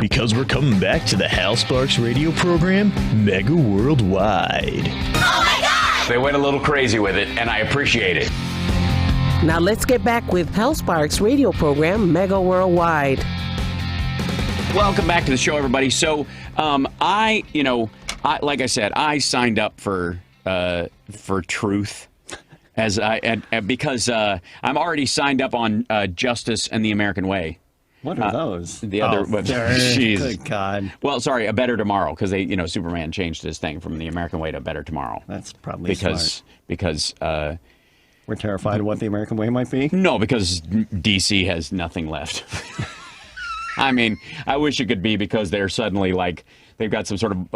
Because we're coming back to the Hal Sparks radio program, Mega Worldwide. Oh my God! They went a little crazy with it, and I appreciate it. Now let's get back with Hal Sparks' radio program, Mega Worldwide. Welcome back to the show, everybody. So, like I said, I signed up for truth because I'm already signed up on Justice and the American Way. What are those? The other, good God. Well, sorry, A Better Tomorrow, because Superman changed his thing from the American Way to Better Tomorrow. That's probably smart. Because we're terrified of what the American way might be. No, because DC has nothing left. I mean, I wish it could be because they're suddenly they've got some sort of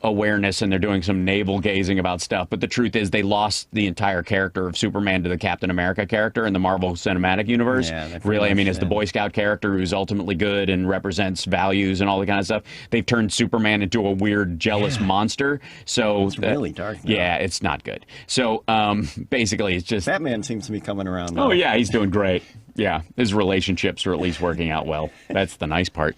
awareness and they're doing some navel gazing about stuff. But the truth is they lost the entire character of Superman to the Captain America character in the Marvel Cinematic Universe. Yeah, really, I mean, as the Boy Scout character who's ultimately good and represents values and all that kind of stuff. They've turned Superman into a weird, jealous monster. So it's really dark now. Yeah, it's not good. So basically, it's just... Batman seems to be coming around now. Oh, yeah, he's doing great. Yeah, his relationships are at least working out well. That's the nice part.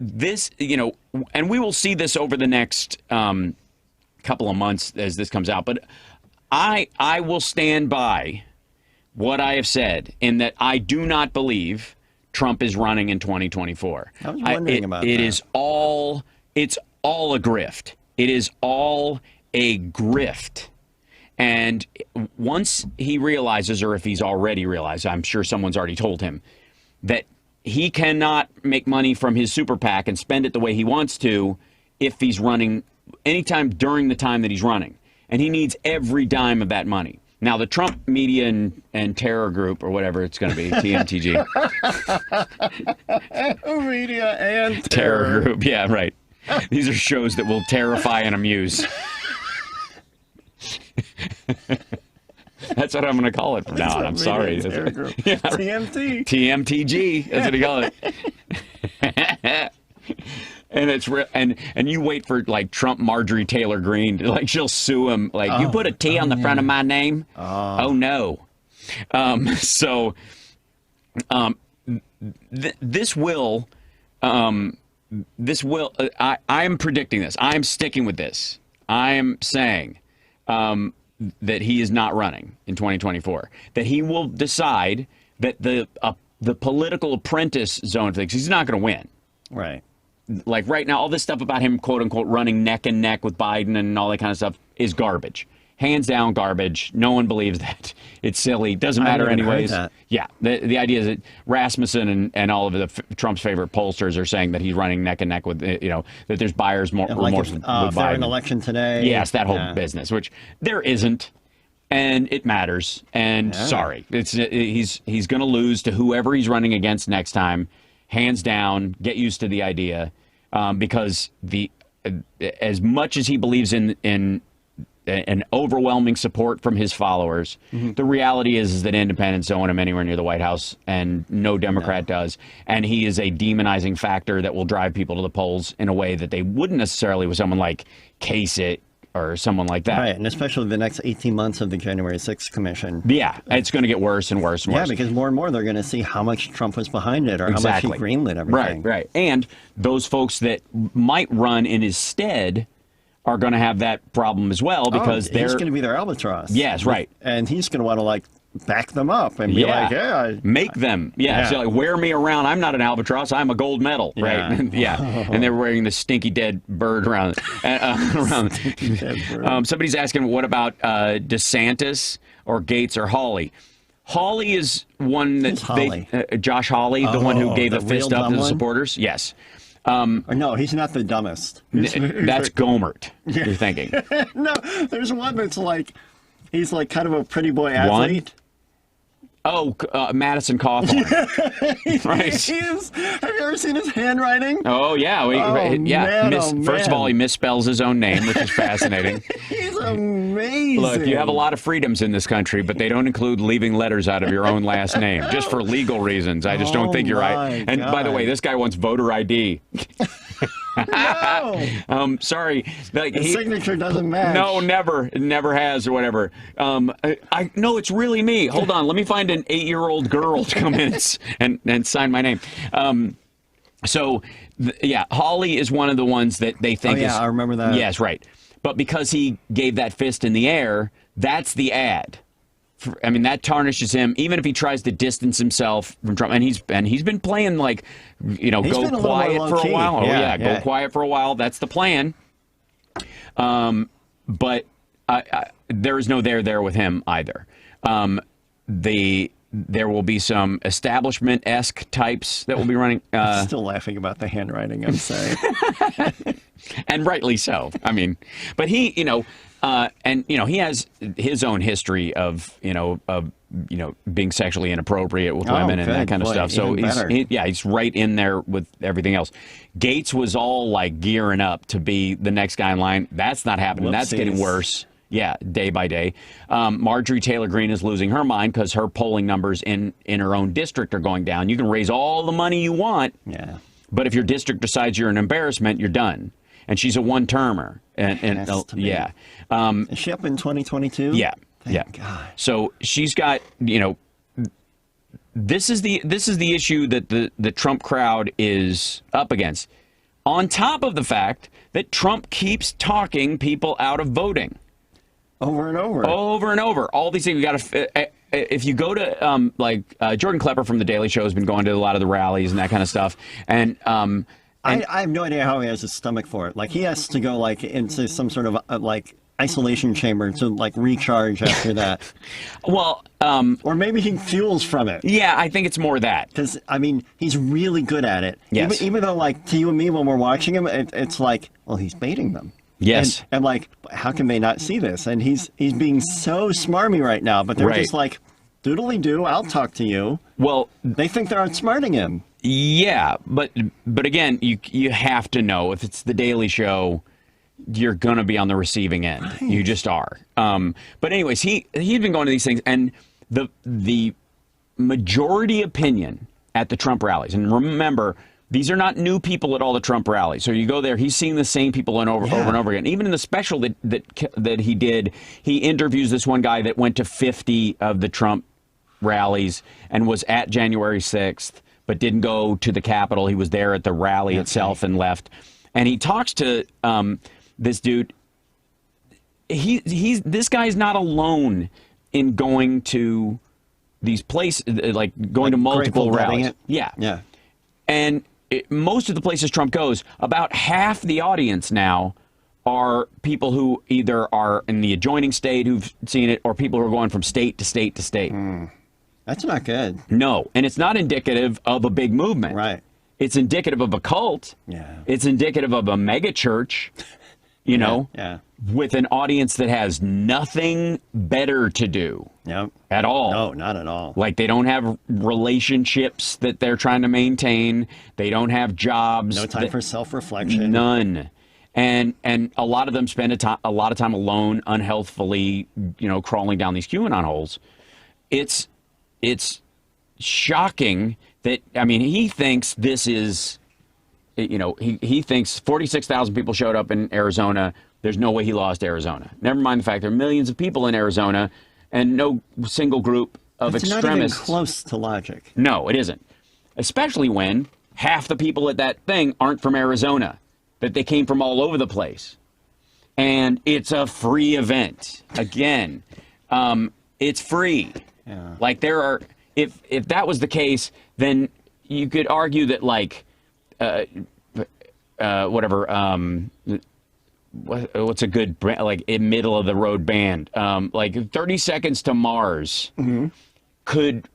This, and we will see this over the next couple of months as this comes out, but I will stand by what I have said in that I do not believe Trump is running in 2024. I was wondering about that. It's all a grift. It is all a grift. And once he realizes, or if he's already realized, I'm sure someone's already told him, that he cannot make money from his super PAC and spend it the way he wants to if he's running anytime during the time that he's running. And he needs every dime of that money. Now, the Trump Media and Terror Group, or whatever it's going to be, TMTG. Media and Terror Group, yeah, right. These are shows that will terrify and amuse. That's what I'm going to call it from now on. I'm sorry. Yeah, TMT. TMTG. That's what you call it. And it's real. And you wait for Trump Marjorie Taylor Greene to she'll sue him. You put a T on the front of my name. Oh no. This will. I am predicting this. I'm sticking with this. I am saying. That he is not running in 2024. That he will decide that the political apprentice zone things, he's not going to win. Right. Right now, all this stuff about him, quote unquote, running neck and neck with Biden and all that kind of stuff is garbage. Hands down garbage. No one believes that. It's silly. Doesn't matter anyways. Yeah. The idea is that Rasmussen and all of Trump's favorite pollsters are saying that he's running neck and neck with, that there's buyer's remorse with Biden. Fair an election today. Yes, that whole business, which there isn't. And it matters. And sorry, he's going to lose to whoever he's running against next time. Hands down. Get used to the idea, because as much as he believes in an overwhelming support from his followers. Mm-hmm. The reality is that independents don't want him anywhere near the White House, and no Democrat does. And he is a demonizing factor that will drive people to the polls in a way that they wouldn't necessarily with someone like Kasich or someone like that. Right, and especially the next 18 months of the January 6th commission. Yeah, it's going to get worse and worse and worse. Yeah, because more and more they're going to see how much Trump was behind it or how much he greenlit everything. Right. And those folks that might run in his stead are going to have that problem as well because he's going to be their albatross. Yes, right. And he's going to want to back them up and be make them. Yeah. So wear me around. I'm not an albatross. I'm a gold medal. Right. Yeah. And they're wearing the stinky dead bird around. Somebody's asking, what about DeSantis or Gates or Hawley? Hawley is one that Josh Hawley, the one who gave the fist up to the supporters. Yes. No, he's not the dumbest. That's Gomert, you're thinking. No, there's one that's he's kind of a pretty boy athlete. Oh, Madison Cawthorn. Right. Have you ever seen his handwriting? Oh, yeah. First of all, he misspells his own name, which is fascinating. He's amazing. Look, you have a lot of freedoms in this country, but they don't include leaving letters out of your own last name, just for legal reasons. I just don't think you're right. And by the way, this guy wants voter ID. No. Sorry. Like, His signature doesn't match. No, never. It never has or whatever. No, it's really me. Hold on. Let me find an 8-year-old girl to come in and sign my name. Hawley is one of the ones that they think is... I remember that. Yes, right. But because he gave that fist in the air, that's the ad. I mean, that tarnishes him, even if he tries to distance himself from Trump. And he's been playing like, go quiet for a while. Go quiet for a while. That's the plan. But there is no there with him either. There will be some establishment-esque types that will be running. I'm still laughing about the handwriting, I'm saying. And rightly so. I mean, but he, he has his own history of, being sexually inappropriate with women and that kind of stuff. So he's right in there with everything else. Gates was all like gearing up to be the next guy in line. That's not happening. Whoopsies. That's getting worse. Yeah, day by day. Marjorie Taylor Greene is losing her mind because her polling numbers in her own district are going down. You can raise all the money you want, but if your district decides you're an embarrassment, you're done. And she's a one-termer. And is she up in 2022? Yeah. Thank God. So she's got, this is the issue that the Trump crowd is up against. On top of the fact that Trump keeps talking people out of voting. Over and over. Over and over. All these things. We got to. If you go to Jordan Klepper from The Daily Show has been going to a lot of the rallies and that kind of stuff, and I have no idea how he has his stomach for it. Like he has to go into some sort of isolation chamber to recharge after that. Well, or maybe he fuels from it. Yeah, I think it's more that. Because I mean, he's really good at it. Yes. Even though to you and me when we're watching him, it's like, well, he's baiting them. Yes. And how can they not see this? And he's being so smarmy right now, but they're just like, doodly-doo, I'll talk to you. Well, they think they're outsmarting him. Yeah, but again, you have to know if it's The Daily Show, you're going to be on the receiving end. Right. You just are. But anyways, he's been going to these things, and the majority opinion at the Trump rallies, and remember, these are not new people at all the Trump rallies. So you go there, he's seeing the same people over and over again. Even in the special that he did, he interviews this one guy that went to 50 of the Trump rallies and was at January 6th, but didn't go to the Capitol. He was there at the rally itself and left. And he talks to this dude. This guy's not alone in going to these places, going to multiple rallies. Yeah. And most of the places Trump goes, about half the audience now are people who either are in the adjoining state who've seen it, or people who are going from state to state to state. That's not good. No, and it's not indicative of a big movement. Right. It's indicative of a cult. Yeah. It's indicative of a mega church, with an audience that has nothing better to do. At all. No, not at all. Like they don't have relationships that they're trying to maintain. They don't have jobs. No time for self-reflection. None. And a lot of them spend a lot of time alone, unhealthfully, crawling down these QAnon holes. It's shocking that, he thinks this is, he thinks 46,000 people showed up in Arizona. There's no way he lost Arizona. Never mind the fact there are millions of people in Arizona and no single group of extremists. It's not even close to logic. No, it isn't. Especially when half the people at that thing aren't from Arizona, that they came from all over the place. And it's a free event. Again, it's free. Yeah. Like there are, if that was the case, then you could argue that what's a good brand, a middle of the road band, 30 Seconds to Mars could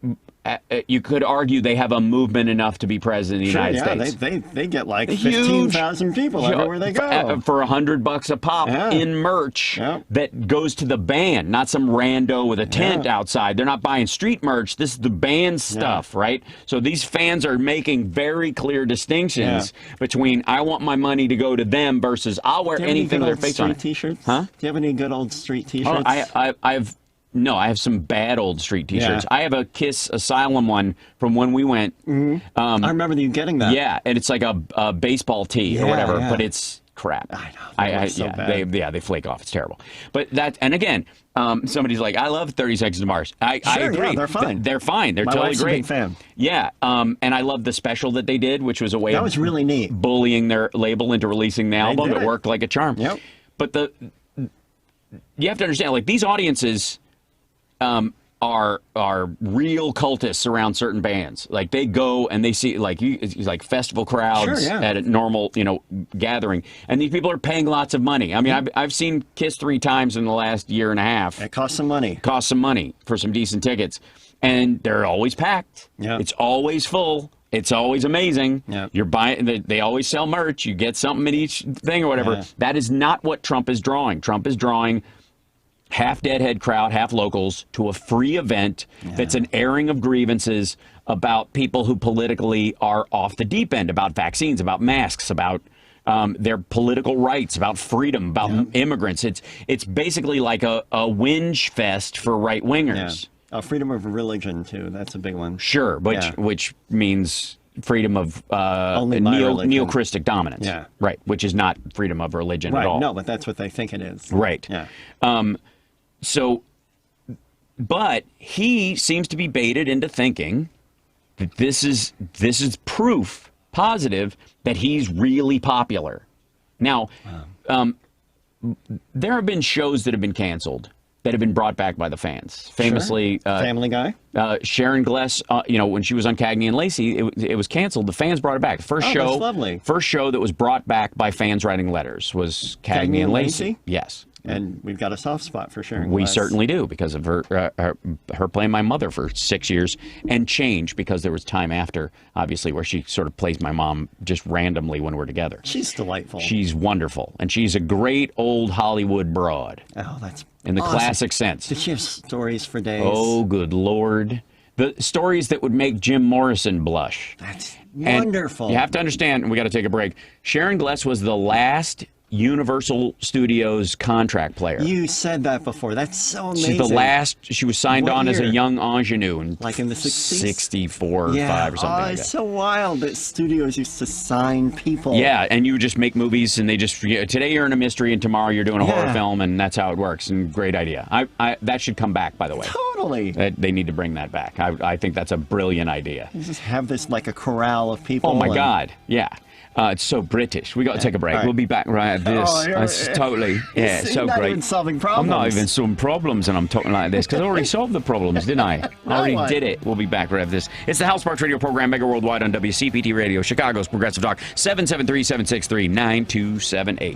you could argue they have a movement enough to be president of the United States. They get 15,000 people everywhere they go for $100 a pop in merch that goes to the band, not some rando with a tent outside. They're not buying street merch. This is the band stuff, right? So these fans are making very clear distinctions between I want my money to go to them versus I'll wear anything with their face on it. T-shirts? Huh? Do you have any good old street T-shirts? I've No, I have some bad old street T-shirts. Yeah. I have a Kiss Asylum one from when we went. I remember you getting that. Yeah, and it's like a baseball tee or whatever, but it's crap. I know. So bad. They flake off. It's terrible. But that, and again, somebody's like, I love 30 Seconds to Mars. I agree. Yeah, they're fine. They're fine. They're My totally wife's great. a big fan. Yeah, and I love the special that they did, which was a way That of was really neat. bullying their label into releasing the album. did It it. worked like a charm. Yep. But you have to understand, like, these audiences are real cultists around certain bands. Like, they go and they see like festival crowds at a normal gathering, and these people are paying lots of money. I mean, I've seen Kiss 3 times in the last year and a half. It costs some money. Costs some money for some decent tickets, and they're always packed. Yeah. It's always full. It's always amazing. Yeah. You're buying. They always sell merch. You get something at each thing or whatever. Yeah. That is not what Trump is drawing. Trump is drawing half deadhead crowd, half locals to a free event that's an airing of grievances about people who politically are off the deep end, about vaccines, about masks, about their political rights, about freedom, about immigrants. It's basically like a whinge fest for right wingers. Freedom of religion too. That's a big one. Sure, which means freedom of Only my religion. neo-Christic dominance. Yeah. Right, which is not freedom of religion at all. No, but that's what they think it is. Right. Yeah. So, but he seems to be baited into thinking that this is proof positive that he's really popular. Now, there have been shows that have been canceled that have been brought back by the fans. Famously, Family Guy. Sharon Gless, when she was on Cagney and Lacey, it was canceled. The fans brought it back. First show, that's lovely. First show that was brought back by fans writing letters was Cagney and Lacey. Yes. And we've got a soft spot for Sharon We Gless. certainly do, because of her playing my mother for 6 years, and change because there was time after, obviously, where she sort of plays my mom just randomly when we're together. She's delightful. She's wonderful, and she's a great old Hollywood broad. Oh, that's in the awesome. classic sense. Did she have stories for days? Oh, good Lord. The stories that would make Jim Morrison blush. That's And wonderful. you have to understand, and we got to take a break, Sharon Gless was the last Universal Studios contract player. You said that before. That's so amazing. She's the last. She was signed What on as a year? young ingenue in Like in the 60s? 64 or 5 or something like it's that. so wild that studios used to sign people. Yeah, and you would just make movies, and they just today you're in a mystery, and tomorrow you're doing a horror Yeah. film, and that's how it works. And great idea. That should come back, by the way. Totally. They need to bring that back. I think that's a brilliant idea. You just have this like a corral of people. Oh my and- God, yeah. It's so British. We got to take a break. All right. We'll be back right at this. It's totally, yeah, See, so not great. even solving I'm problems. not even solving problems, and I'm talking like this because I already solved the problems, didn't I? I already I? did it. We'll be back right after this. It's the House Sparks Radio program, Mega Worldwide on WCPT Radio, Chicago's Progressive Talk, 773-763-9278.